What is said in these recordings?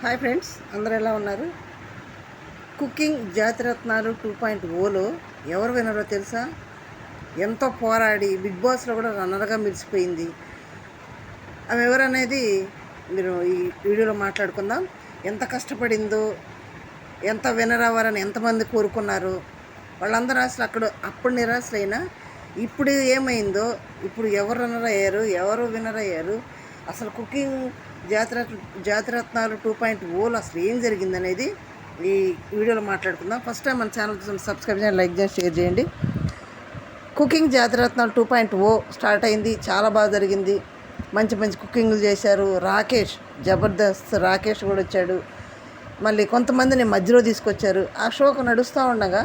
Hi friends, అందరూ ఎలా ఉన్నారు? కుకింగ్ జాతిరత్నాలు 2.0లో ఎవరు వినరో తెలుసా? ఎంతో పోరాడి బిగ్ బాస్లో కూడా రన్నర్గా మెరిసిపోయింది. ఆమె ఎవరనేది మీరు ఈ వీడియోలో మాట్లాడుకుందాం. ఎంత కష్టపడిందో, ఎంత వినర్ అవ్వాలని ఎంతమంది కోరుకున్నారు, వాళ్ళందరూ అసలు అప్పుడు నిరాశలైనా ఇప్పుడు ఏమైందో, ఇప్పుడు ఎవరు రన్నర్ అయ్యారు, ఎవరు వినర్ అయ్యారు, అసలు కుకింగ్ జాతిరత్నాలు 2.0లో అసలు ఏం జరిగిందనేది ఈ వీడియోలో మాట్లాడుకుందాం. ఫస్ట్ టైం మన ఛానల్ సబ్స్క్రైబ్ చేయండి, లైక్ చేయండి, షేర్ చేయండి. కుకింగ్ జాతిరత్నాలు 2.0 స్టార్ట్ అయింది. చాలా బాగా జరిగింది. మంచి మంచి కుకింగ్లు చేశారు. జబర్దస్త్ రాకేష్ కూడా వచ్చాడు. మళ్ళీ కొంతమందిని మధ్యలో తీసుకొచ్చారు. ఆ షోకు నడుస్తూ ఉండగా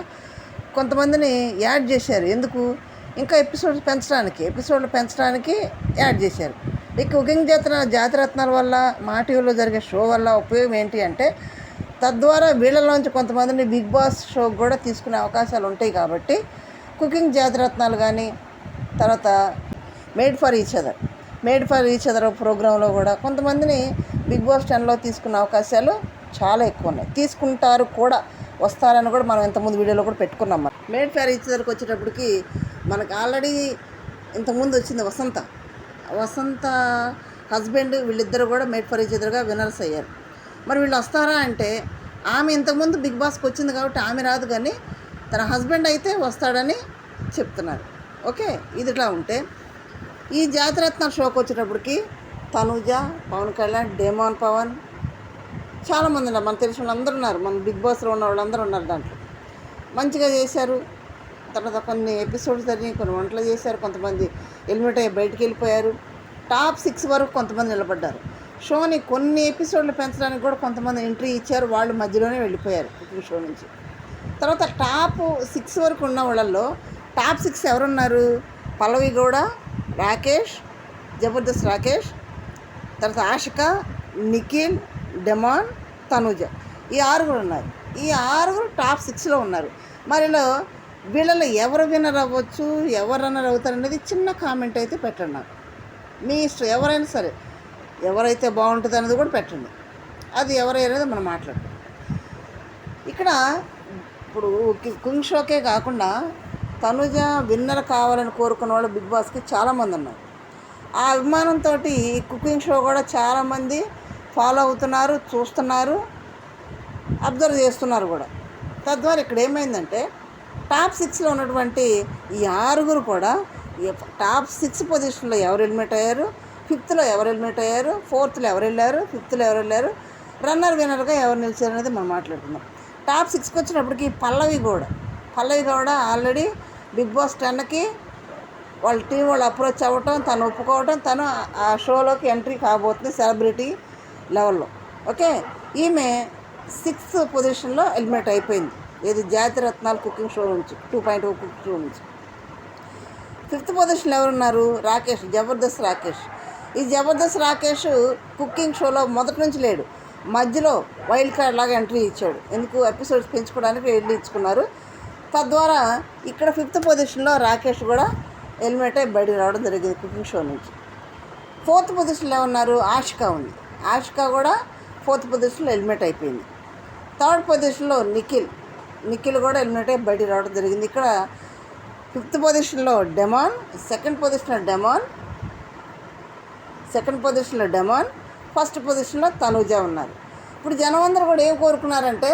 కొంతమందిని యాడ్ చేశారు. ఎందుకు? ఇంకా ఎపిసోడ్లు పెంచడానికి యాడ్ చేశారు. ఈ కుకింగ్ జాతిరత్నాల వల్ల, మా టీవీలో జరిగే షో వల్ల ఉపయోగం ఏంటి అంటే, తద్వారా వీళ్ళలోంచి కొంతమందిని బిగ్ బాస్ షోకి కూడా తీసుకునే అవకాశాలు ఉంటాయి. కాబట్టి కుకింగ్ జాతిరత్నాలు కానీ, తర్వాత మేడ్ ఫర్ ఈచ్ అదర్ ప్రోగ్రాంలో కూడా కొంతమందిని బిగ్ బాస్ 10లో తీసుకునే అవకాశాలు చాలా ఎక్కువ ఉన్నాయి. తీసుకుంటారు కూడా, వస్తారని కూడా మనం ఇంతకుముందు వీడియోలో కూడా పెట్టుకున్నాం. మేడ్ ఫర్ ఈచ్ అదర్కి వచ్చేటప్పటికి మనకు ఆల్రెడీ ఇంతకుముందు వచ్చింది వసంత హస్బెండ్, వీళ్ళిద్దరు కూడా మేడ్ ఫర్ ఈచ్ అదర్గా విన్నర్స్ అయ్యారు. మరి వీళ్ళు వస్తారా అంటే, ఆమె ఇంతకుముందు బిగ్ బాస్కి వచ్చింది కాబట్టి ఆమె రాదు, కానీ తన హస్బెండ్ అయితే వస్తాడని చెప్తున్నారు. ఓకే, ఇది ఇట్లా ఉంటే ఈ జాతిరత్నాల షోకి వచ్చేటప్పటికి తనుజ, పవన్ కళ్యాణ్, డేమాన్ పవన్, చాలామంది ఉన్నారు. మనకు తెలిసిన వాళ్ళందరూ ఉన్నారు. మన బిగ్ బాస్లో ఉన్న వాళ్ళందరూ ఉన్నారు. దాంట్లో మంచిగా చేశారు. తర్వాత కొన్ని ఎపిసోడ్స్ జరిగి కొన్ని వంటలు చేశారు. కొంతమంది ఎలిమినేట్ అయ్యి బయటికి వెళ్ళిపోయారు. టాప్ 6 వరకు కొంతమంది నిలబడ్డారు. షోని కొన్ని ఎపిసోడ్లు పెంచడానికి కూడా కొంతమంది ఎంట్రీ ఇచ్చారు. వాళ్ళు మధ్యలోనే వెళ్ళిపోయారు కుకింగ్ షో నుంచి. తర్వాత టాప్ 6 వరకు ఉన్న వాళ్ళల్లో టాప్ 6 ఎవరున్నారు? పల్లవి గౌడ, రాకేష్, జబర్దస్త్ రాకేష్, తర్వాత ఆషిక, నిఖిల్, డెమాన్, తనుజ, ఈ 6 ఉన్నారు. ఈ 6 టాప్ 6లో ఉన్నారు. మరిలో వీళ్ళలో ఎవరు విన్నర్ అవ్వచ్చు, ఎవరు రన్నర్ అవుతారు అనేది చిన్న కామెంట్ అయితే పెట్టండి. నాకు మీ ఇష్టం, ఎవరైనా సరే, ఎవరైతే బాగుంటుంది అనేది కూడా పెట్టండి. అది ఎవరైనా మనం మాట్లాడుతాం. ఇక్కడ ఇప్పుడు కుకింగ్ షోకే కాకుండా తనుజ విన్నర్ కావాలని కోరుకున్న వాళ్ళు బిగ్ బాస్కి చాలామంది ఉన్నారు. ఆ అభిమానంతో కుకింగ్ షో కూడా చాలామంది ఫాలో అవుతున్నారు, చూస్తున్నారు, అబ్జర్వ్ చేస్తున్నారు కూడా. తద్వారా ఇక్కడ ఏమైందంటే, టాప్ 6లో ఉన్నటువంటి ఈ 6 కూడా టాప్ 6 పొజిషన్లో ఎవరు ఎలిమినేట్ అయ్యారు, 5థ్లో ఎవరు ఎలిమినేట్ అయ్యారు, 4థ్లో ఎవరు వెళ్ళారు, 5థ్లో ఎవరు వెళ్ళారు, విన్నర్గా ఎవరు నిలిచారు అనేది మనం మాట్లాడుతున్నాం. టాప్ 6కి వచ్చినప్పటికి పల్లవి గౌడ ఆల్రెడీ బిగ్ బాస్ 10కి వాళ్ళ టీం వాళ్ళు అప్రోచ్ అవ్వటం, తను ఒప్పుకోవటం, తను ఆ షోలోకి ఎంట్రీ కాబోతుంది సెలబ్రిటీ లెవెల్లో. ఓకే, ఈమె 6th పొజిషన్లో ఎలిమినేట్ అయిపోయింది. ఇది జాతిరత్నాలు కుకింగ్ షో నుంచి, 2.0 కుకింగ్ షో నుంచి. 5th పొజిషన్లో ఎవరున్నారు? రాకేష్, జబర్దస్త్ రాకేష్. ఈ జబర్దస్త్ రాకేష్ కుకింగ్ షోలో మొదటి నుంచి లేడు, మధ్యలో వైల్డ్ కార్డ్ లాగా ఎంట్రీ ఇచ్చాడు. ఎందుకు? ఎపిసోడ్స్ పెంచుకోవడానికి ఎంట్రీ ఇచ్చుకున్నారు. తద్వారా ఇక్కడ 5th పొజిషన్లో రాకేష్ కూడా ఎలిమినేట్ అయ్యి బయటికి రావడం జరిగింది కుకింగ్ షో నుంచి. 4th పొజిషన్లో ఉన్నారు? ఆషిక ఉంది. ఆషిక కూడా 4th పొజిషన్లో ఎలిమినేట్ అయిపోయింది. 3rd పొజిషన్లో నిఖిల్ కూడా ఎలిమినేట్ అయ్యి బయటికి రావడం జరిగింది. ఇక్కడ 5th పొజిషన్లో డెమాన్, 2nd పొజిషన్లో డెమాన్, 1st పొజిషన్లో తనుజ ఉన్నారు. ఇప్పుడు జనం అందరూ కూడా ఏం కోరుకున్నారంటే,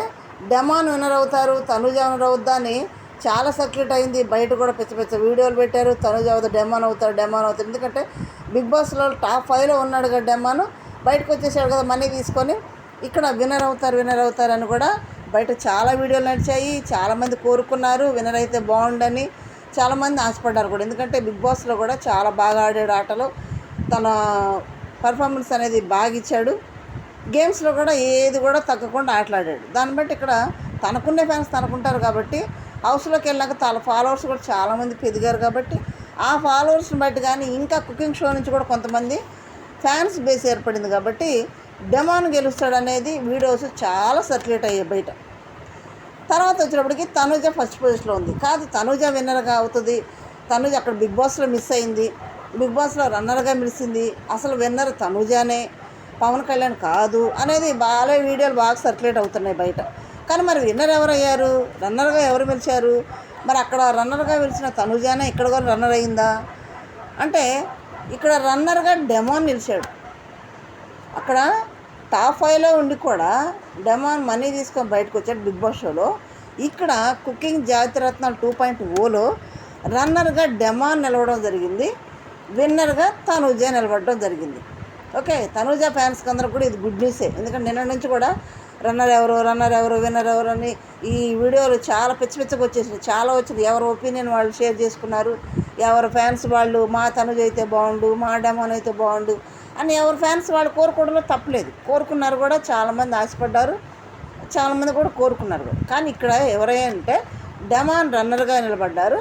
డెమాన్ విన్నర్ అవుతారు, తనుజ విన్నర్ అవుద్దా అని చాలా సర్క్యులేట్ అయింది. బయట కూడా పెద్ద వీడియోలు పెట్టారు. తనుజ అవుతారు, డెమాన్ అవుతారు. ఎందుకంటే బిగ్ బాస్లో టాప్ 5లో ఉన్నాడు కదా డెమాన్, బయటకు వచ్చేసాడు కదా మనీ తీసుకొని. ఇక్కడ విన్నర్ అవుతారు అని కూడా బయట చాలా వీడియోలు నడిచాయి. చాలామంది కోరుకున్నారు విన్నర్ అయితే బాగుండని, చాలామంది ఆశపడ్డారు కూడా. ఎందుకంటే బిగ్ బాస్లో కూడా చాలా బాగా ఆడాడు ఆటలో, తన పర్ఫార్మెన్స్ అనేది బాగా ఇచ్చాడు. గేమ్స్లో కూడా ఏది కూడా తగ్గకుండా ఆటలాడాడు. దాన్ని బట్టి ఇక్కడ తనకున్నే ఫ్యాన్స్ తనకుంటారు కాబట్టి, హౌస్లోకి వెళ్ళాక తన ఫాలోవర్స్ కూడా చాలామంది పెరిగారు కాబట్టి, ఆ ఫాలోవర్స్ని బట్టి కానీ ఇంకా కుకింగ్ షో నుంచి కూడా కొంతమంది ఫ్యాన్స్ బేస్ ఏర్పడింది కాబట్టి డెమాన్ గెలుస్తాడు అనేది వీడియోస్ చాలా సర్క్యులేట్ అయ్యాయి బయట. తర్వాత వచ్చినప్పటికి తనుజ 1st పొజిషన్లో ఉంది. కాదు, తనుజ విన్నర్గా అవుతుంది. తనుజ అక్కడ బిగ్ బాస్లో మిస్ అయింది, బిగ్ బాస్లో రన్నర్గా మెలిసింది. అసలు విన్నర్ తనుజానే. పవన్ కళ్యాణ్ కాదు అనేది బాగా వీడియోలు బాగా సర్క్యులేట్ అవుతున్నాయి బయట. కానీ మరి విన్నర్ ఎవరయ్యారు? రన్నర్గా ఎవరు పిలిచారు? మరి అక్కడ రన్నర్గా పిలిచిన తనుజానే ఇక్కడ కూడా రన్నర్ అయిందా అంటే, ఇక్కడ రన్నర్గా డెమాన్ నిలిచాడు. అక్కడ టాప్ 5లో ఉండి కూడా డెమాన్ మనీ తీసుకొని బయటకు వచ్చాడు బిగ్ బాస్ షోలో. ఇక్కడ కుకింగ్ జాతిరత్నాలు 2.0లో రన్నర్గా డెమాన్ నిలవడం జరిగింది, విన్నర్గా తనుజా నిలబడడం జరిగింది. ఓకే, తనుజా ఫ్యాన్స్కి అందరికి కూడా ఇది గుడ్ న్యూసే. ఎందుకంటే నిన్న నుంచి కూడా రన్నర్ ఎవరు విన్నర్ ఎవరు అని ఈ వీడియోలు చాలా పిచ్చగా వచ్చేసినాయి. చాలా వచ్చింది, ఎవరి ఒపీనియన్ వాళ్ళు షేర్ చేసుకున్నారు. ఎవరి ఫ్యాన్స్ వాళ్ళు మా తనుజ అయితే బాగుండు, మా డెమాన్ అయితే బాగుండు అని ఎవరి ఫ్యాన్స్ వాళ్ళు కోరుకోవడంలో తప్పలేదు. కోరుకున్నారు కూడా, చాలామంది ఆశపడ్డారు, చాలామంది కూడా కోరుకున్నారు కూడా. కానీ ఇక్కడ ఎవరైనా అంటే డెమాన్ రన్నర్గా నిలబడ్డారు,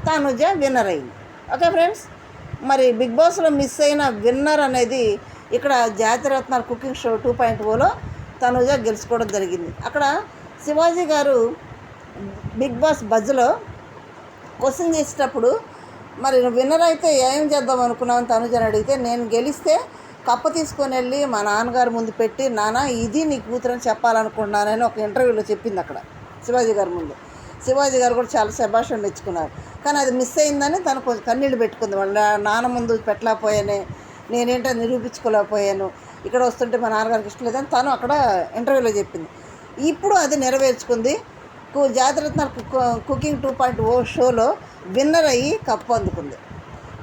తనుజ విన్నర్ అయింది. ఓకే ఫ్రెండ్స్, మరి బిగ్ బాస్లో మిస్ అయిన విన్నర్ అనేది ఇక్కడ జాతిరత్నాలు కుకింగ్ షో 2.0లో తనుజ గెలుచుకోవడం జరిగింది. అక్కడ శివాజీ గారు బిగ్ బాస్ బజ్లో క్వశ్చన్ చేసేటప్పుడు మరి విన్నర్ అయితే ఏం చేద్దాం అనుకున్నామని తనుజని అడిగితే, నేను గెలిస్తే కప్పు తీసుకొని వెళ్ళి మా నాన్నగారు ముందు పెట్టి, నాన్న ఇది నీ కూతురని చెప్పాలనుకున్నానని ఒక ఇంటర్వ్యూలో చెప్పింది అక్కడ శివాజీ గారి ముందు. శివాజీ గారు కూడా చాలా శభాషణ మెచ్చుకున్నారు. కానీ అది మిస్ అయిందని తను కొంచెం కన్నీళ్ళు పెట్టుకుంది. వాళ్ళ నాన్న ముందు పెట్టలేకపోయానే, నేనేంటో నిరూపించుకోలేకపోయాను, ఇక్కడ వస్తుంటే మా నాన్నగారికి ఇష్టం లేదని తను అక్కడ ఇంటర్వ్యూలో చెప్పింది. ఇప్పుడు అది నెరవేర్చుకుంది. జాతిరత్నాలు కుకింగ్ 2.0 షోలో విన్నర్ అయ్యి కప్పు అందుకుంది.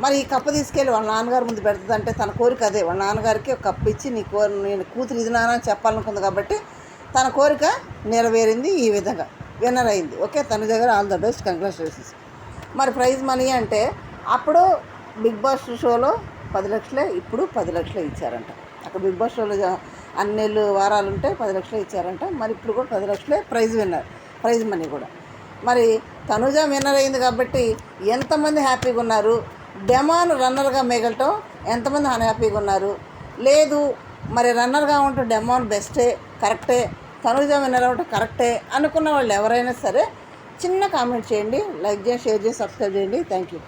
మరి ఈ కప్పు తీసుకెళ్ళి వాళ్ళ నాన్నగారి ముందు పెడుతుందంటే తన కోరిక అదే. వాళ్ళ నాన్నగారికి ఒక కప్పు ఇచ్చి నేను కూతురు ఇది నాన్న చెప్పాలనుకుంది కాబట్టి తన కోరిక నెరవేరింది. ఈ విధంగా విన్నర్ అయింది. ఓకే, తనుజ గారు ఆల్ ద బెస్ట్, కంగ్రాచులేషన్స్. మరి ప్రైజ్ మనీ అంటే అప్పుడు బిగ్ బాస్ షోలో 10 లక్షలే, ఇప్పుడు 10 లక్షలే ఇచ్చారంట. అక్కడ బిగ్ బాస్ షోలో అన్నేళ్ళు వారాలు ఉంటే 10 లక్షలే ఇచ్చారంట. మరి ఇప్పుడు కూడా 10 లక్షలే ప్రైజ్ మనీ కూడా. మరి తనుజ విన్నర్ అయింది కాబట్టి ఎంతమంది హ్యాపీగా ఉన్నారు? డెమాన్ రన్నర్గా మిగలటం ఎంతమంది హ్యాపీగా ఉన్నారు? లేదు, మరి రన్నర్గా ఉంటే డెమాన్ బెస్టే, కరెక్టే, తనుజ విన్నర్ అవ్వటం కరెక్టే అనుకున్న వాళ్ళు ఎవరైనా సరే చిన్న కామెంట్ చేయండి, లైక్ చేయండి, షేర్ చేసి సబ్స్క్రైబ్ చేయండి. Thank you.